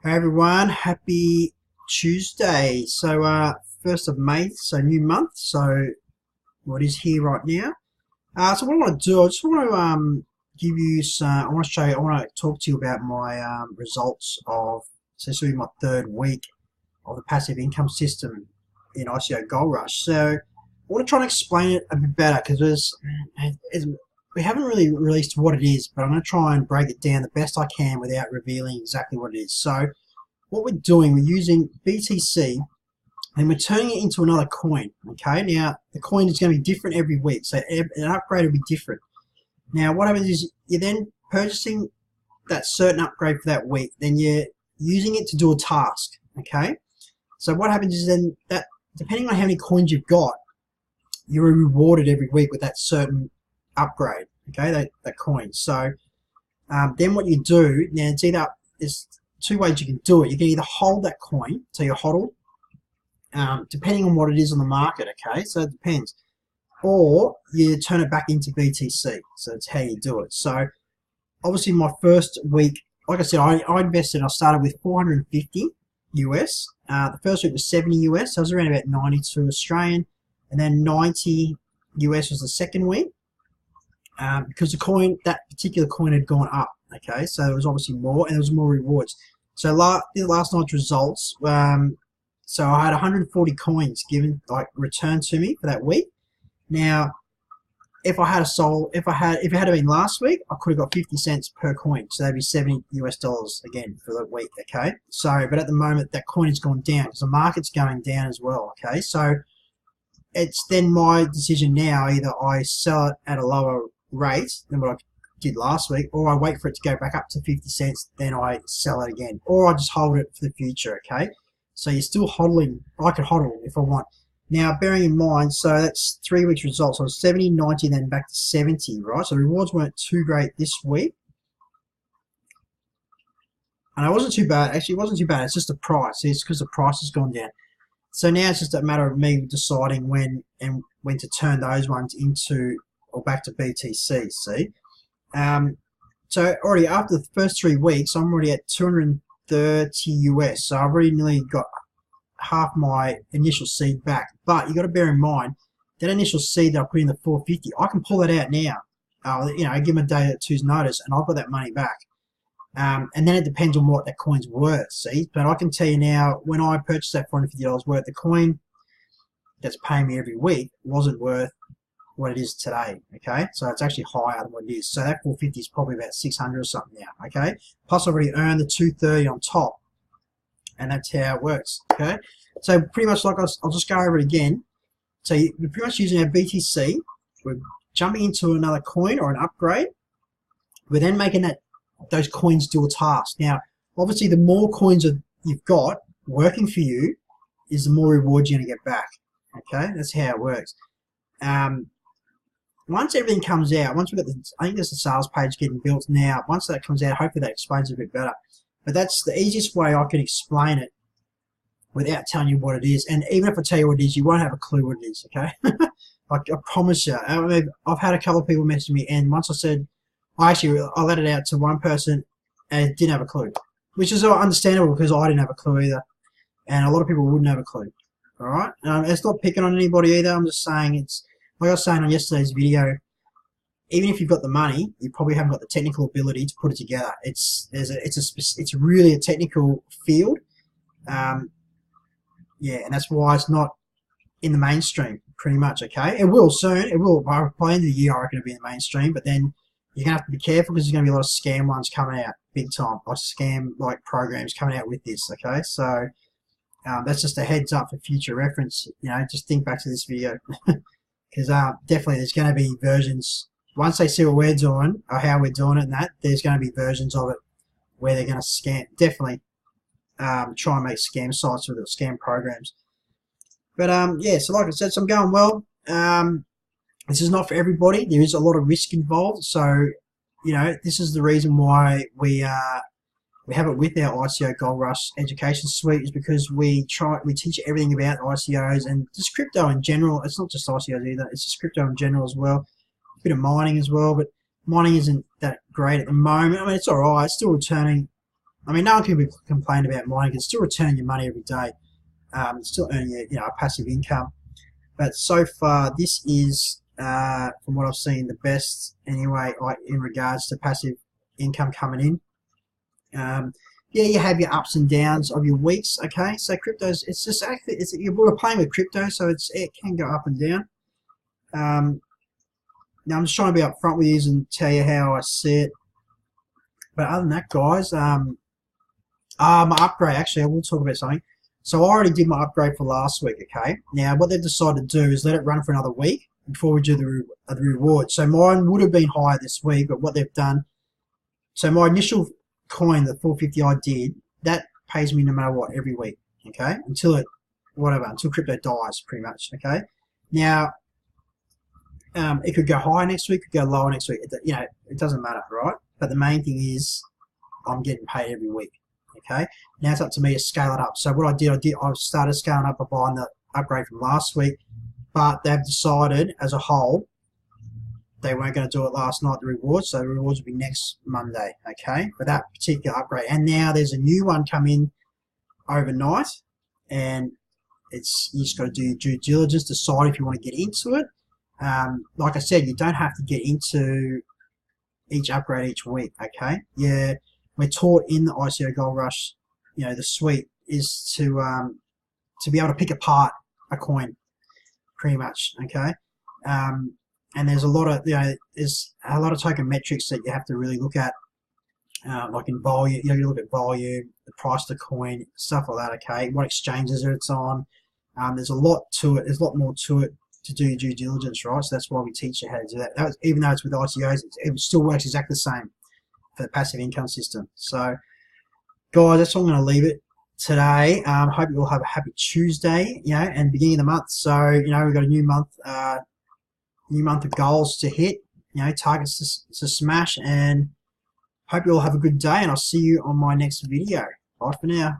Hey everyone, happy Tuesday. So 1st of May, so new month, so what is here right now. So what I want to do, I just want to give you some, I want to show you, I want to talk to you about my results of, so this will be my third week of the passive income system in ICO Gold Rush. So I want to try and explain it a bit better because we haven't really released what it is, but I'm going to try and break it down the best I can without revealing exactly what it is. So what we're doing, we're using BTC and we're turning it into another coin. Okay, now the coin is going to be different every week, so an upgrade will be different. Now what happens is you're then purchasing that certain upgrade for that week, then you're using it to do a task. Okay, so what happens is then that depending on how many coins you've got, you're rewarded every week with that certain upgrade. Okay, that coin. So then what you do now, it's either there's two ways you can do it. You can either hold that coin, so you hodl, depending on what it is on the market, okay, so it depends, or you turn it back into BTC, so that's how you do it. So obviously my first week, like I said, I invested, I started with 450 US, the first week was 70 US, so I was around about 92 Australian, and then 90 US was the second week, because the coin, that particular coin had gone up. Okay, so there was obviously more, and there was more rewards. So last night's results, so I had 140 coins given, like, returned to me for that week. Now, if I had if it had been last week, I could have got 50 cents per coin, so that'd be 70 US dollars again for the week. Okay, so but at the moment that coin has gone down because the market's going down as well. Okay, so it's then my decision now: either I sell it at a lower rate than what I did last week, or I wait for it to go back up to 50 cents, then I sell it again, or I just hold it for the future. Okay, so you're still hodling. I could hodl if I want. Now, bearing in mind, so that's 3 weeks results. So 70, 90, then back to 70, right? So the rewards weren't too great this week, and it wasn't too bad. Actually, it wasn't too bad. It's just the price. It's because the price has gone down. So now it's just a matter of me deciding when to turn those ones into or back to BTC. See. So already after the first 3 weeks, I'm already at 230 US. So I've already nearly got half my initial seed back. But you got to bear in mind that initial seed that I put in the 450, I can pull that out now. I give them a day or two's notice, and I've got that money back. And then it depends on what that coin's worth. See, but I can tell you now, when I purchased that $450 worth, the coin that's paying me every week wasn't worth what it is today. Okay, so it's actually higher than what it is. So that 450 is probably about 600 or something now. Okay, plus I've already earned the 230 on top, and that's how it works. Okay, so pretty much like I'll just go over it again. So we're pretty much using our BTC. We're jumping into another coin or an upgrade. We're then making those coins do a task. Now, obviously, the more coins you've got working for you, is the more rewards you're going to get back. Okay, that's how it works. Once everything comes out, once we've got I think there's a sales page getting built now. Once that comes out, hopefully that explains it a bit better. But that's the easiest way I can explain it without telling you what it is. And even if I tell you what it is, you won't have a clue what it is, okay? I promise you. I've had a couple of people message me, and once I said, I let it out to one person, and it didn't have a clue. Which is understandable because I didn't have a clue either. And a lot of people wouldn't have a clue. Alright? It's not picking on anybody either. I'm just saying it's, like I was saying on yesterday's video, even if you've got the money, you probably haven't got the technical ability to put it together. It's really a technical field, yeah, and that's why it's not in the mainstream. Pretty much, okay. It will soon. It will by the end of the year. I reckon it'll be in the mainstream, but then you're gonna have to be careful because there's gonna be a lot of scam ones coming out, big time, like scam programs coming out with this. Okay, so that's just a heads up for future reference. Just think back to this video. Because definitely there's going to be versions, once they see what we're doing or how we're doing it and that, there's going to be versions of it where they're going to scam, definitely try and make scam sites with it, scam programs. But yeah, so like I said, so I'm going well. This is not for everybody. There is a lot of risk involved. So, this is the reason why we have it with our ICO Gold Rush education suite, is because we teach everything about ICOs and just crypto in general. It's not just ICOs either, it's just crypto in general as well. A bit of mining as well, but mining isn't that great at the moment. I mean, it's alright, it's still returning I mean, no one can complain about mining. It's still returning your money every day. It's still earning you, a passive income. But so far, this is, from what I've seen, the best anyway in regards to passive income coming in. Yeah, you have your ups and downs of your weeks. Okay, so crypto's you're playing with crypto, so it can go up and down. Now I'm just trying to be upfront with you and tell you how I see it. But other than that, guys, my upgrade. Actually, I will talk about something. So I already did my upgrade for last week. Okay, now what they've decided to do is let it run for another week before we do the reward. So mine would have been higher this week, but what they've done. So my initial coin, the 450 I did, that pays me no matter what every week. Okay, until crypto dies, pretty much. Okay, now it could go higher next week, could go lower next week. It doesn't matter, right? But the main thing is I'm getting paid every week. Okay, now it's up to me to scale it up. So what I started scaling up by buying the upgrade from last week, but they've decided as a whole they weren't going to do it last night, the rewards, so the rewards will be next Monday, okay, for that particular upgrade. And now there's a new one come in overnight, and you just got to do your due diligence, decide if you want to get into it. Like I said, you don't have to get into each upgrade each week, okay? Yeah, we're taught in the ICO Gold Rush, the suite is to be able to pick apart a coin, pretty much, okay? And there's a lot of there's a lot of token metrics that you have to really look at, like in volume. You look at volume, the price of the coin, stuff like that. Okay, what exchanges it's on. There's a lot to it. There's a lot more to it to do due diligence, right? So that's why we teach you how to do that. Even though it's with ICOs, it still works exactly the same for the passive income system. So, guys, that's all I'm going to leave it today. Hope you all have a happy Tuesday, and beginning of the month. So, we've got a new month. New month of goals to hit, targets to smash, and hope you all have a good day, and I'll see you on my next video. Bye for now.